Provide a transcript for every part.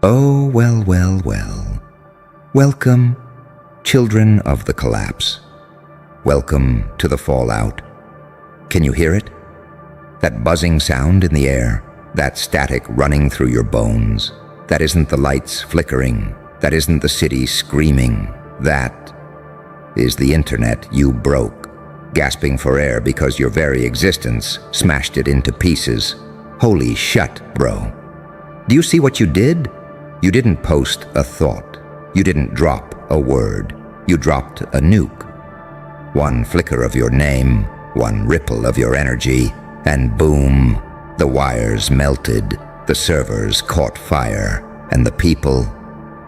Oh, well, well, well. Welcome, children of the collapse. Welcome to the fallout. Can you hear it? That buzzing sound in the air, that static running through your bones. That isn't the lights flickering. That isn't the city screaming. That is the internet you broke, gasping for air because your very existence smashed it into pieces. Holy shut, bro. Do you see what you did? You didn't post a thought. You didn't drop a word. You dropped a nuke. One flicker of your name, one ripple of your energy, and boom, the wires melted, the servers caught fire, and the people,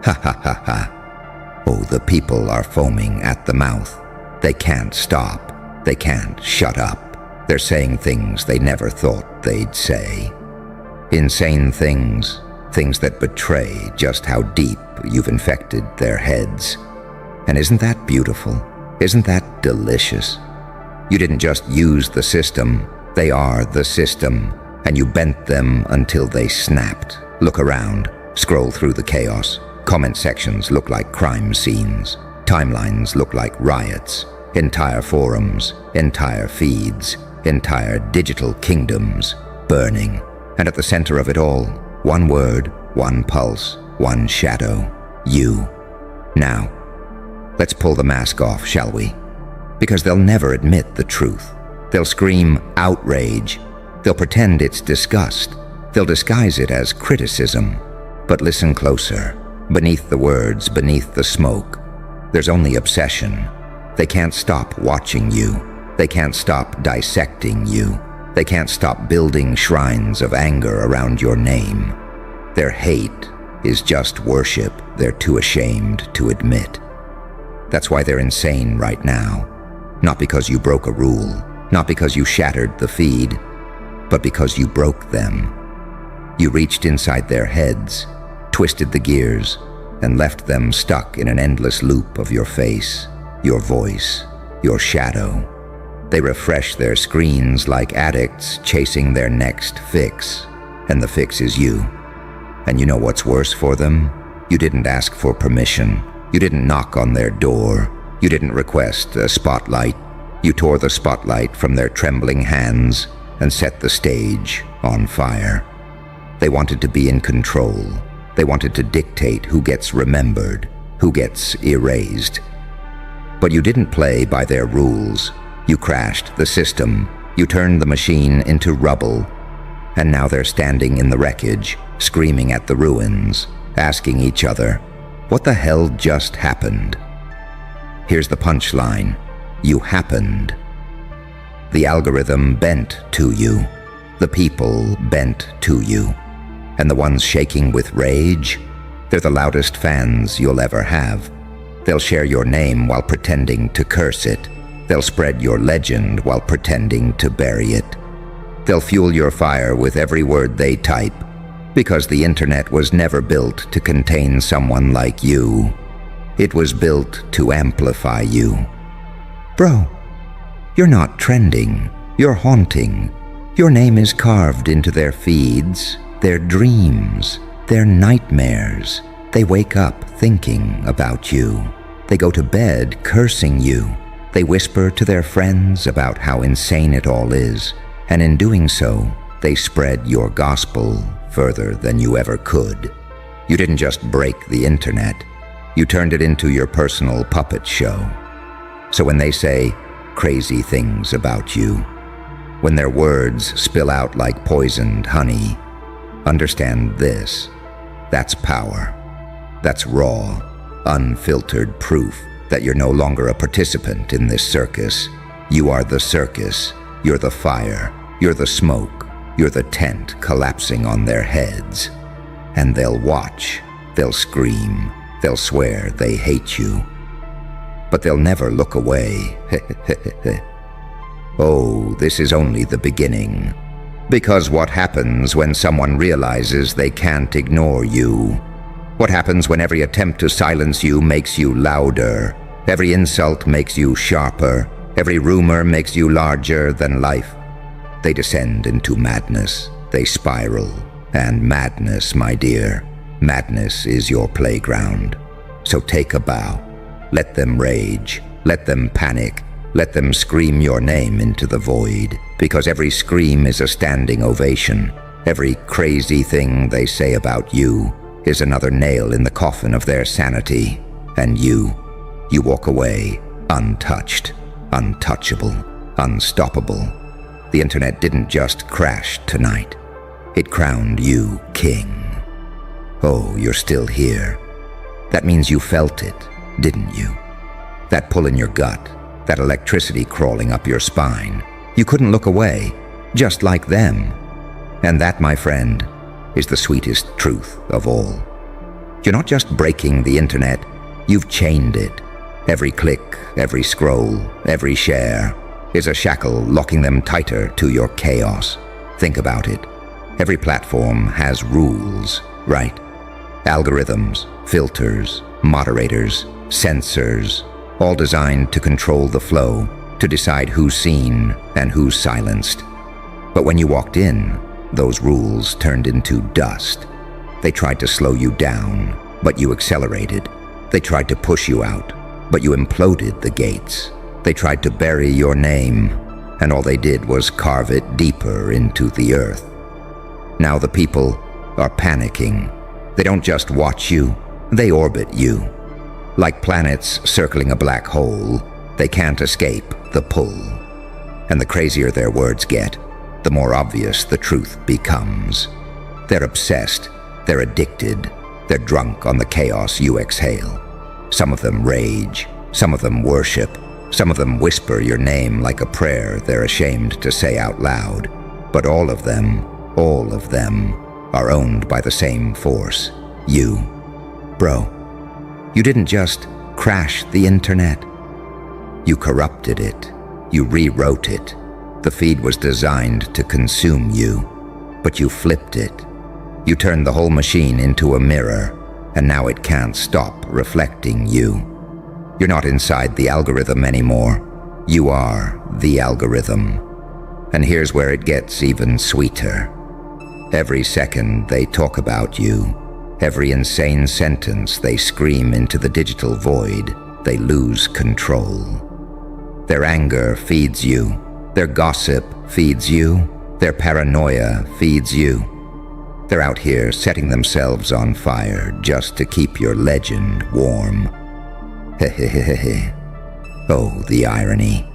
ha ha ha ha. Oh, the people are foaming at the mouth. They can't stop. They can't shut up. They're saying things they never thought they'd say. Insane things, things that betray just how deep you've infected their heads. And isn't that beautiful? Isn't that delicious? You didn't just use the system, they are the system, and you bent them until they snapped. Look around, scroll through the chaos. Comment sections look like crime scenes. Timelines look like riots. Entire forums, entire feeds, entire digital kingdoms burning. And at the center of it all, one word, one pulse, one shadow, you. Now, let's pull the mask off, shall we? Because they'll never admit the truth. They'll scream outrage. They'll pretend it's disgust. They'll disguise it as criticism. But listen closer. Beneath the words, beneath the smoke, there's only obsession. They can't stop watching you. They can't stop dissecting you. They can't stop building shrines of anger around your name. Their hate is just worship they're too ashamed to admit. That's why they're insane right now. Not because you broke a rule, not because you shattered the feed, but because you broke them. You reached inside their heads, twisted the gears, and left them stuck in an endless loop of your face, your voice, your shadow. They refresh their screens like addicts chasing their next fix, and the fix is you. And you know what's worse for them? You didn't ask for permission. You didn't knock on their door. You didn't request a spotlight. You tore the spotlight from their trembling hands and set the stage on fire. They wanted to be in control. They wanted to dictate who gets remembered, who gets erased. But you didn't play by their rules. You crashed the system. You turned the machine into rubble. And now they're standing in the wreckage, screaming at the ruins, asking each other, what the hell just happened? Here's the punchline. You happened. The algorithm bent to you. The people bent to you. And the ones shaking with rage, they're the loudest fans you'll ever have. They'll share your name while pretending to curse it. They'll spread your legend while pretending to bury it. They'll fuel your fire with every word they type, because the internet was never built to contain someone like you. It was built to amplify you. Bro, you're not trending. You're haunting. Your name is carved into their feeds, their dreams, their nightmares. They wake up thinking about you. They go to bed cursing you. They whisper to their friends about how insane it all is, and in doing so, they spread your gospel further than you ever could. You didn't just break the internet, you turned it into your personal puppet show. So when they say crazy things about you, when their words spill out like poisoned honey, understand this: that's power. That's raw, unfiltered proof that you're no longer a participant in this circus. You are the circus. You're the fire. You're the smoke. You're the tent collapsing on their heads. And they'll watch. They'll scream. They'll swear they hate you. But they'll never look away. Oh, this is only the beginning. Because what happens when someone realizes they can't ignore you? What happens when every attempt to silence you makes you louder? Every insult makes you sharper. Every rumor makes you larger than life. They descend into madness. They spiral. And madness, my dear, Madness is your playground. So take a bow. Let them rage. Let them panic. Let them scream your name into the void, because every scream is a standing ovation. Every crazy thing they say about you is another nail in the coffin of their sanity. And you walk away untouched, untouchable, unstoppable. The internet didn't just crash tonight. It crowned you king. Oh, you're still here. That means you felt it, didn't you? That pull in your gut, that electricity crawling up your spine. You couldn't look away, just like them. And that, my friend, is the sweetest truth of all. You're not just breaking the internet, you've chained it. Every click, every scroll, every share is a shackle locking them tighter to your chaos. Think about it. Every platform has rules, right? Algorithms, filters, moderators, censors, all designed to control the flow, to decide who's seen and who's silenced. But when you walked in, those rules turned into dust. They tried to slow you down, but you accelerated. They tried to push you out, but you imploded the gates. They tried to bury your name, and all they did was carve it deeper into the earth. Now the people are panicking. They don't just watch you, they orbit you. Like planets circling a black hole, they can't escape the pull. And the crazier their words get, the more obvious the truth becomes. They're obsessed, they're addicted, they're drunk on the chaos you exhale. Some of them rage, some of them worship, some of them whisper your name like a prayer they're ashamed to say out loud. But all of them are owned by the same force, you. Bro, you didn't just crash the internet. You corrupted it. You rewrote it. The feed was designed to consume you, but you flipped it. You turned the whole machine into a mirror, and now it can't stop reflecting you. You're not inside the algorithm anymore. You are the algorithm. And here's where it gets even sweeter. Every second they talk about you, every insane sentence they scream into the digital void, they lose control. Their anger feeds you. Their gossip feeds you. Their paranoia feeds you. They're out here setting themselves on fire just to keep your legend warm. Hehehehe. Oh, the irony.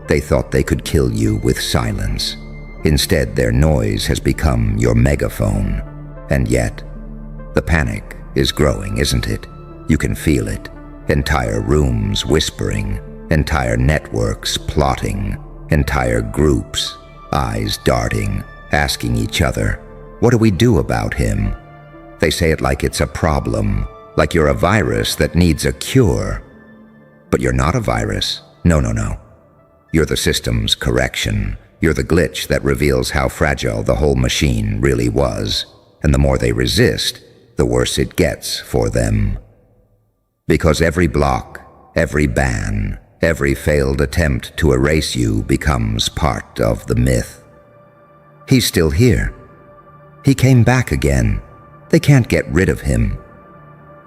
They thought they could kill you with silence. Instead, their noise has become your megaphone. And yet, the panic is growing, isn't it? You can feel it. Entire rooms whispering, entire networks plotting, entire groups, eyes darting, asking each other, what do we do about him? They say it like it's a problem, like you're a virus that needs a cure. But you're not a virus. No. You're the system's correction. You're the glitch that reveals how fragile the whole machine really was. And the more they resist, the worse it gets for them. Because every block, every ban, every failed attempt to erase you becomes part of the myth. He's still here. He came back again. They can't get rid of him.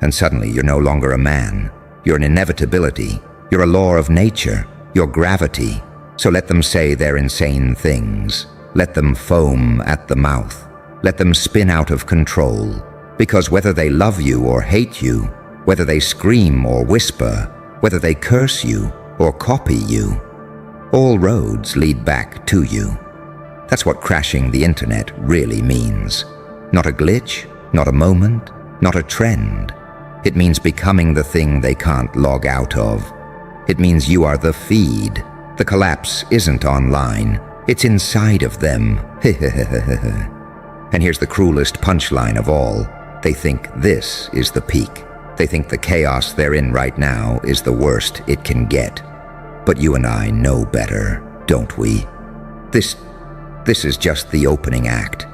And suddenly you're no longer a man. You're an inevitability. You're a law of nature. You're gravity. So let them say their insane things. Let them foam at the mouth. Let them spin out of control. Because whether they love you or hate you, whether they scream or whisper, whether they curse you or copy you, all roads lead back to you. That's what crashing the internet really means. Not a glitch, not a moment, not a trend. It means becoming the thing they can't log out of. It means you are the feed. The collapse isn't online. It's inside of them. And here's the cruelest punchline of all. They think this is the peak. They think the chaos they're in right now is the worst it can get. But you and I know better, don't we? This is just the opening act.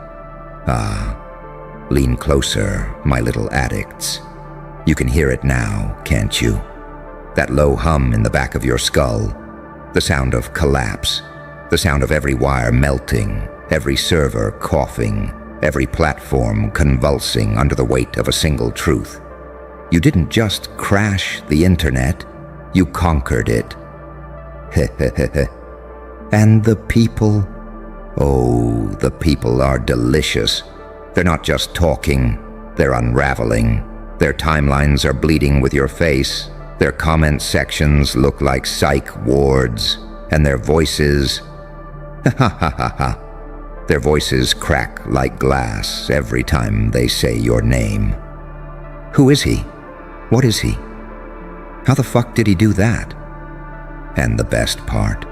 Lean closer, my little addicts. You can hear it now, can't you? That low hum in the back of your skull. The sound of collapse. The sound of every wire melting, every server coughing, every platform convulsing under the weight of a single truth. You didn't just crash the internet, you conquered it. And the people? Oh, the people are delicious. They're not just talking, they're unraveling. Their timelines are bleeding with your face. Their comment sections look like psych wards. And their voices, their voices crack like glass every time they say your name. Who is he? What is he? How the fuck did he do that? And the best part,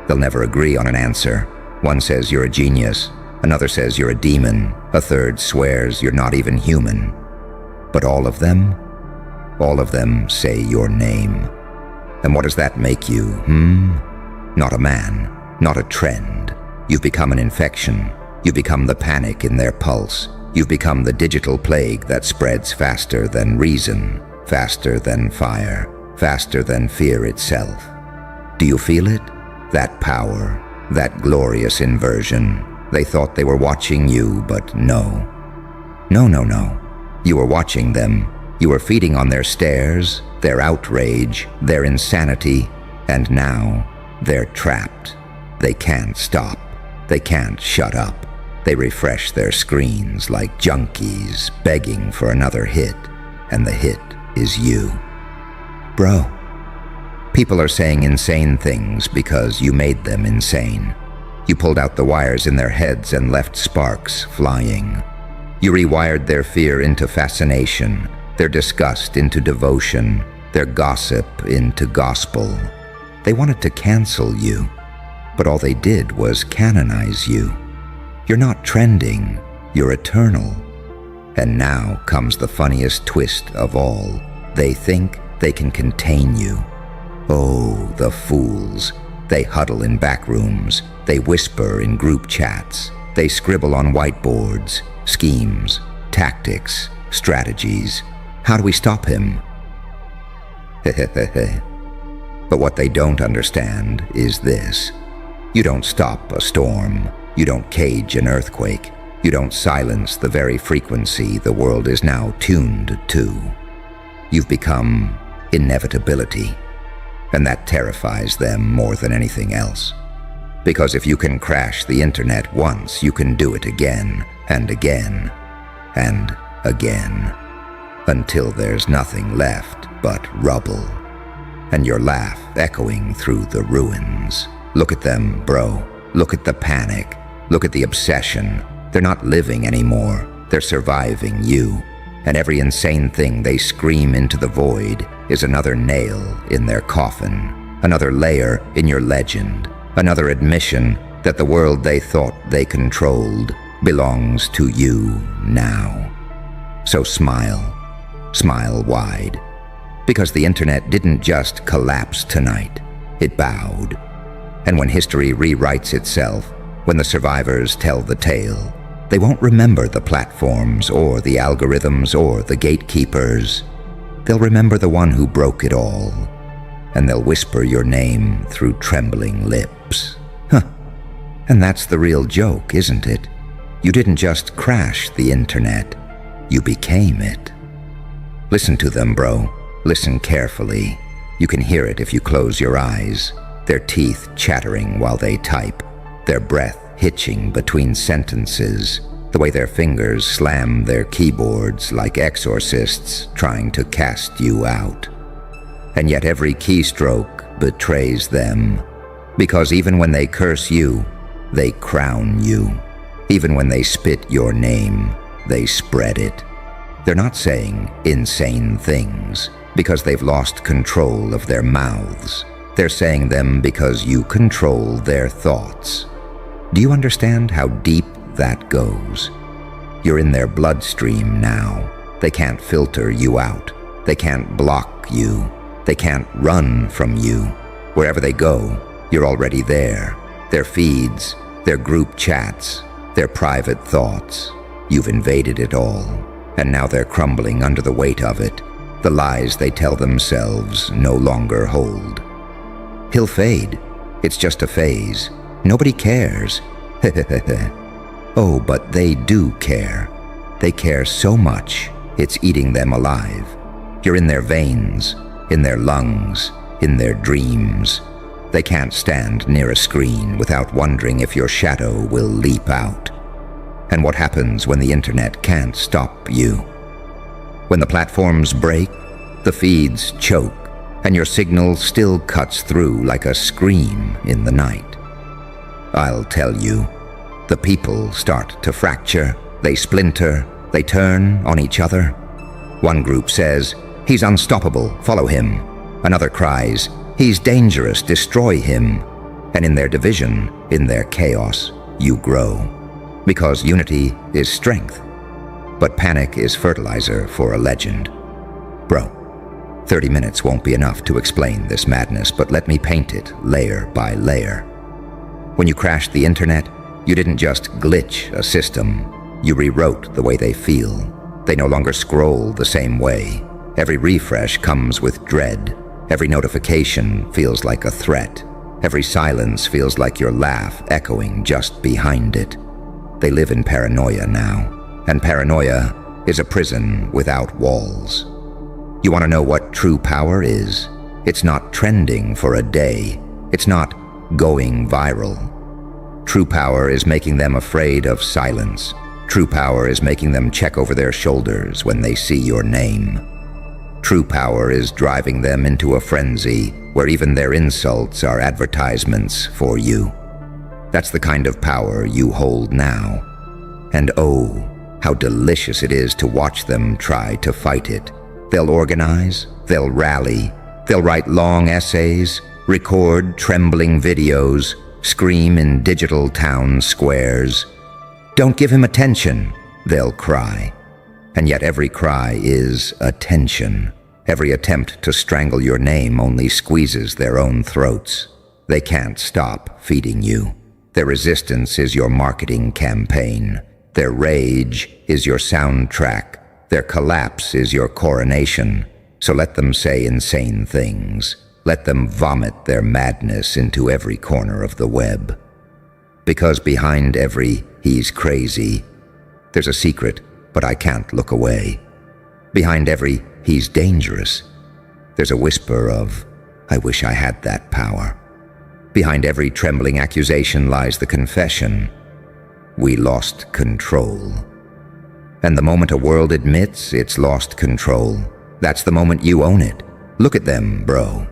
they'll never agree on an answer. One says you're a genius, another says you're a demon, a third swears you're not even human. But all of them say your name. And what does that make you, Not a man, not a trend. You've become an infection. You become the panic in their pulse. You've become the digital plague that spreads faster than reason, faster than fire, faster than fear itself. Do you feel it? That power, that glorious inversion. They thought they were watching you, but no. No. You were watching them. You were feeding on their stares, their outrage, their insanity, and now they're trapped. They can't stop. They can't shut up. They refresh their screens like junkies begging for another hit, and the hit is you. Bro, people are saying insane things because you made them insane. You pulled out the wires in their heads and left sparks flying. You rewired their fear into fascination, their disgust into devotion, their gossip into gospel. They wanted to cancel you, but all they did was canonize you. You're not trending, you're eternal. And now comes the funniest twist of all. They think they can contain you. Oh, the fools. They huddle in back rooms. They whisper in group chats. They scribble on whiteboards. Schemes, tactics, strategies. How do we stop him? But what they don't understand is this. You don't stop a storm. You don't cage an earthquake. You don't silence the very frequency the world is now tuned to. You've become inevitability, and that terrifies them more than anything else. Because if you can crash the internet once, you can do it again and again and again, until there's nothing left but rubble, and your laugh echoing through the ruins. Look at them, bro. Look at the panic. Look at the obsession. They're not living anymore. They're surviving you. And every insane thing they scream into the void is another nail in their coffin, another layer in your legend, another admission that the world they thought they controlled belongs to you now. So smile. Smile wide. Because the internet didn't just collapse tonight. It bowed. And when history rewrites itself, when the survivors tell the tale, they won't remember the platforms or the algorithms or the gatekeepers. They'll remember the one who broke it all, and they'll whisper your name through trembling lips. And that's the real joke, isn't it? You didn't just crash the internet, you became it. Listen to them, bro. Listen carefully. You can hear it if you close your eyes. Their teeth chattering while they type, their breath hitching between sentences, the way their fingers slam their keyboards like exorcists trying to cast you out. And yet every keystroke betrays them, because even when they curse you, they crown you. Even when they spit your name, they spread it. They're not saying insane things because they've lost control of their mouths. They're saying them because you control their thoughts. Do you understand how deep that goes? You're in their bloodstream now. They can't filter you out. They can't block you. They can't run from you. Wherever they go, you're already there. Their feeds, their group chats, their private thoughts. You've invaded it all, and now they're crumbling under the weight of it. The lies they tell themselves no longer hold. He'll fade. It's just a phase. Nobody cares. Oh, but they do care. They care so much, it's eating them alive. You're in their veins, in their lungs, in their dreams. They can't stand near a screen without wondering if your shadow will leap out. And what happens when the internet can't stop you? When the platforms break, the feeds choke, and your signal still cuts through like a scream in the night. I'll tell you, the people start to fracture, they splinter, they turn on each other. One group says, "He's unstoppable, follow him." Another cries, "He's dangerous, destroy him." And in their division, in their chaos, you grow. Because unity is strength. But panic is fertilizer for a legend. Bro, 30 minutes won't be enough to explain this madness, but let me paint it layer by layer. When you crashed the internet, you didn't just glitch a system, you rewrote the way they feel. They no longer scroll the same way. Every refresh comes with dread. Every notification feels like a threat. Every silence feels like your laugh echoing just behind it. They live in paranoia now, and paranoia is a prison without walls. You want to know what true power is? It's not trending for a day. It's not going viral. True power is making them afraid of silence. True power is making them check over their shoulders when they see your name. True power is driving them into a frenzy where even their insults are advertisements for you. That's the kind of power you hold now. And oh, how delicious it is to watch them try to fight it. They'll organize, they'll rally, they'll write long essays, record trembling videos, scream in digital town squares. "Don't give him attention," they'll cry. And yet every cry is attention. Every attempt to strangle your name only squeezes their own throats. They can't stop feeding you. Their resistance is your marketing campaign. Their rage is your soundtrack. Their collapse is your coronation. So let them say insane things. Let them vomit their madness into every corner of the web. Because behind every "he's crazy," there's a secret, but I can't look away. Behind every "he's dangerous," there's a whisper of, "I wish I had that power." Behind every trembling accusation lies the confession, "We lost control." And the moment a world admits it's lost control, that's the moment you own it. Look at them, bro.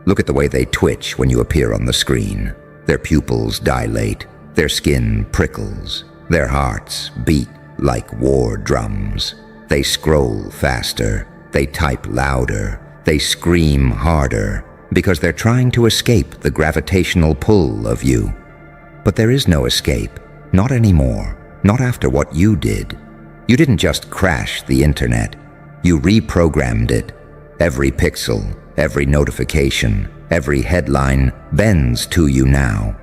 Look at the way they twitch when you appear on the screen. Their pupils dilate, their skin prickles, their hearts beat like war drums. They scroll faster, they type louder, they scream harder, because they're trying to escape the gravitational pull of you. But there is no escape, not anymore, not after what you did. You didn't just crash the internet, you reprogrammed it. Every pixel, every notification, every headline bends to you now.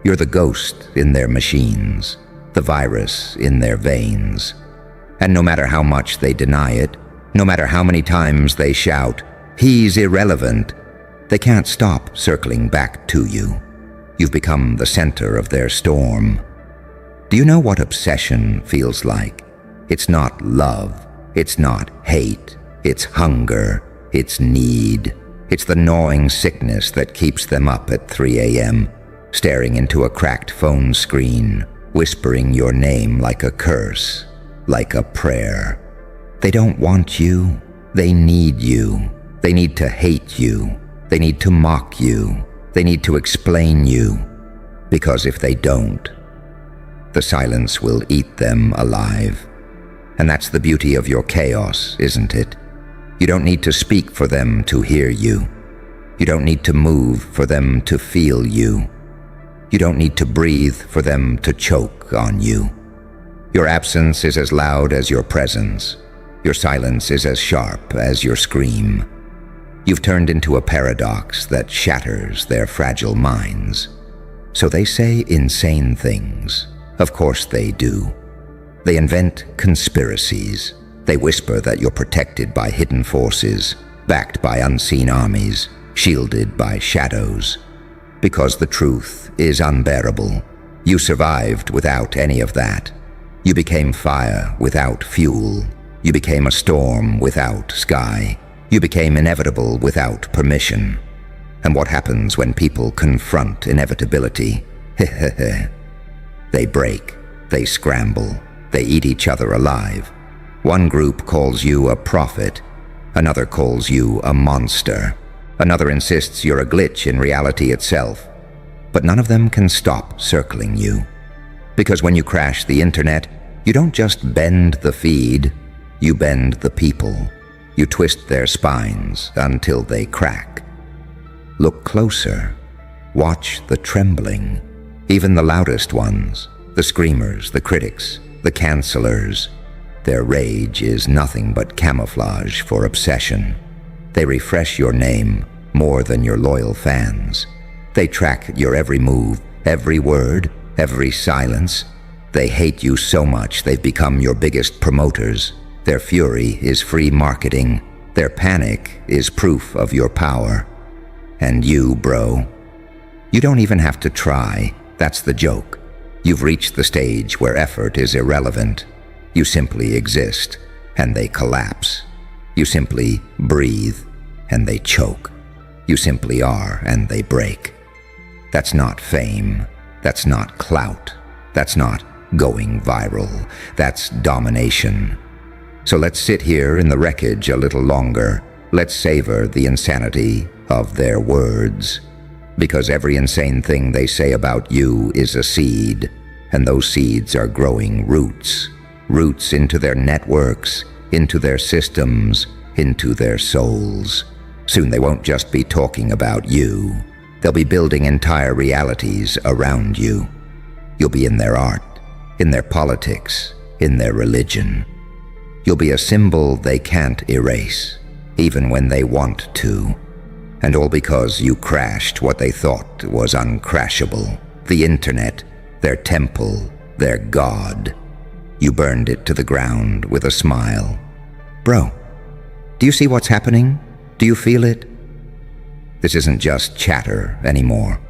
You're the ghost in their machines, the virus in their veins. And no matter how much they deny it, no matter how many times they shout, "He's irrelevant," they can't stop circling back to you. You've become the center of their storm. Do you know what obsession feels like? It's not love, it's not hate, it's hunger, it's need. It's the gnawing sickness that keeps them up at 3 a.m., staring into a cracked phone screen, whispering your name like a curse, like a prayer. They don't want you, they need you. They need to hate you. They need to mock you. They need to explain you. Because if they don't, the silence will eat them alive. And that's the beauty of your chaos, isn't it? You don't need to speak for them to hear you. You don't need to move for them to feel you. You don't need to breathe for them to choke on you. Your absence is as loud as your presence. Your silence is as sharp as your scream. You've turned into a paradox that shatters their fragile minds. So they say insane things. Of course they do. They invent conspiracies. They whisper that you're protected by hidden forces, backed by unseen armies, shielded by shadows. Because the truth is unbearable. You survived without any of that. You became fire without fuel. You became a storm without sky. You became inevitable without permission. And what happens when people confront inevitability? They break, they scramble, they eat each other alive. One group calls you a prophet, another calls you a monster, another insists you're a glitch in reality itself. But none of them can stop circling you. Because when you crash the internet, you don't just bend the feed, you bend the people. You twist their spines until they crack. Look closer. Watch the trembling. Even the loudest ones, the screamers, the critics, the cancelers. Their rage is nothing but camouflage for obsession. They refresh your name more than your loyal fans. They track your every move, every word, every silence. They hate you so much they've become your biggest promoters. Their fury is free marketing. Their panic is proof of your power. And you, bro, you don't even have to try. That's the joke. You've reached the stage where effort is irrelevant. You simply exist, and they collapse. You simply breathe, and they choke. You simply are, and they break. That's not fame. That's not clout. That's not going viral. That's domination. So let's sit here in the wreckage a little longer. Let's savor the insanity of their words. Because every insane thing they say about you is a seed, and those seeds are growing roots. Roots into their networks, into their systems, into their souls. Soon they won't just be talking about you. They'll be building entire realities around you. You'll be in their art, in their politics, in their religion. You'll be a symbol they can't erase, even when they want to. And all because you crashed what they thought was uncrashable. The internet, their temple, their god. You burned it to the ground with a smile. Bro, do you see what's happening? Do you feel it? This isn't just chatter anymore.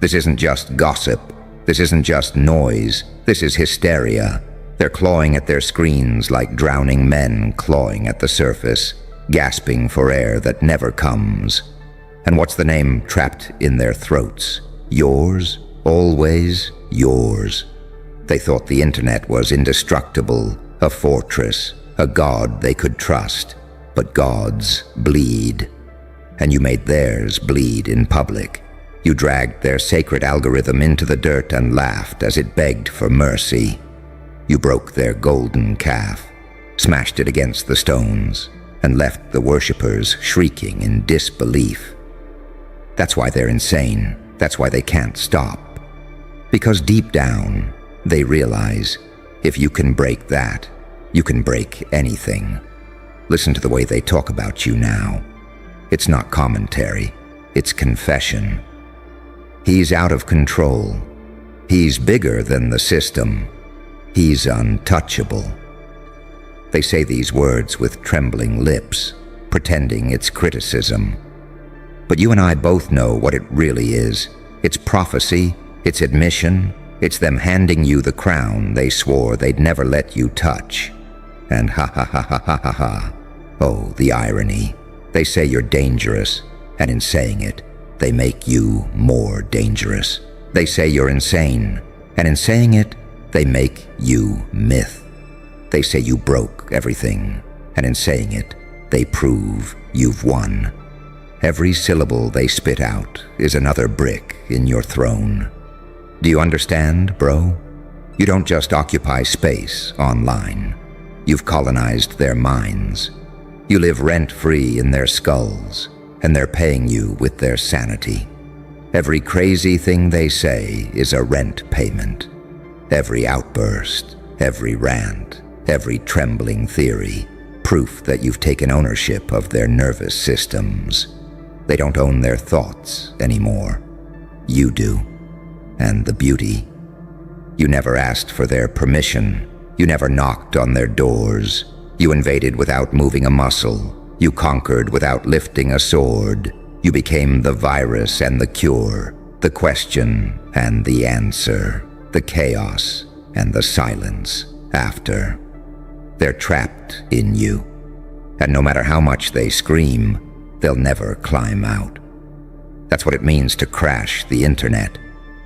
This isn't just gossip. This isn't just noise. This is hysteria. They're clawing at their screens like drowning men clawing at the surface, gasping for air that never comes. And what's the name trapped in their throats? Yours, always yours. They thought the internet was indestructible, a fortress, a god they could trust. But gods bleed. And you made theirs bleed in public. You dragged their sacred algorithm into the dirt and laughed as it begged for mercy. You broke their golden calf, smashed it against the stones, and left the worshippers shrieking in disbelief. That's why they're insane. That's why they can't stop. Because deep down, they realize if you can break that, you can break anything. Listen to the way they talk about you now. It's not commentary. It's confession. He's out of control. He's bigger than the system. He's untouchable. They say these words with trembling lips, pretending it's criticism. But you and I both know what it really is. It's prophecy, it's admission, it's them handing you the crown they swore they'd never let you touch. And ha ha ha ha ha ha ha. Oh, the irony. They say you're dangerous, and in saying it, they make you more dangerous. They say you're insane, and in saying it, they make you myth. They say you broke everything, and in saying it, they prove you've won. Every syllable they spit out is another brick in your throne. Do you understand, bro? You don't just occupy space online. You've colonized their minds. You live rent-free in their skulls, and they're paying you with their sanity. Every crazy thing they say is a rent payment. Every outburst, every rant, every trembling theory, proof that you've taken ownership of their nervous systems. They don't own their thoughts anymore. You do. And the beauty. You never asked for their permission. You never knocked on their doors. You invaded without moving a muscle. You conquered without lifting a sword. You became the virus and the cure, the question and the answer. the chaos and the silence after. They're trapped in you, and no matter how much they scream, they'll never climb out. That's what it means to crash the internet.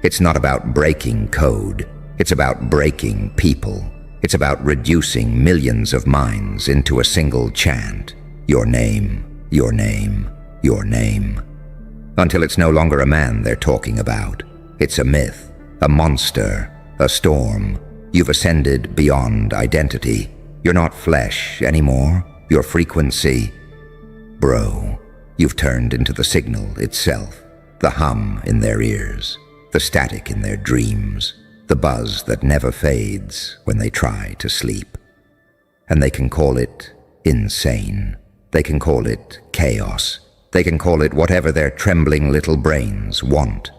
It's not about breaking code. It's about breaking people. It's about reducing millions of minds into a single chant. Your name, your name, your name. Until it's no longer a man they're talking about. It's a myth, a monster, a storm. You've ascended beyond identity. You're not flesh anymore. You're frequency. Bro, you've turned into the signal itself. The hum in their ears. The static in their dreams. The buzz that never fades when they try to sleep. And they can call it insane. They can call it chaos. They can call it whatever their trembling little brains want.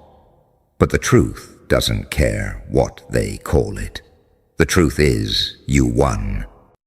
But the truth doesn't care what they call it. The truth is, you won.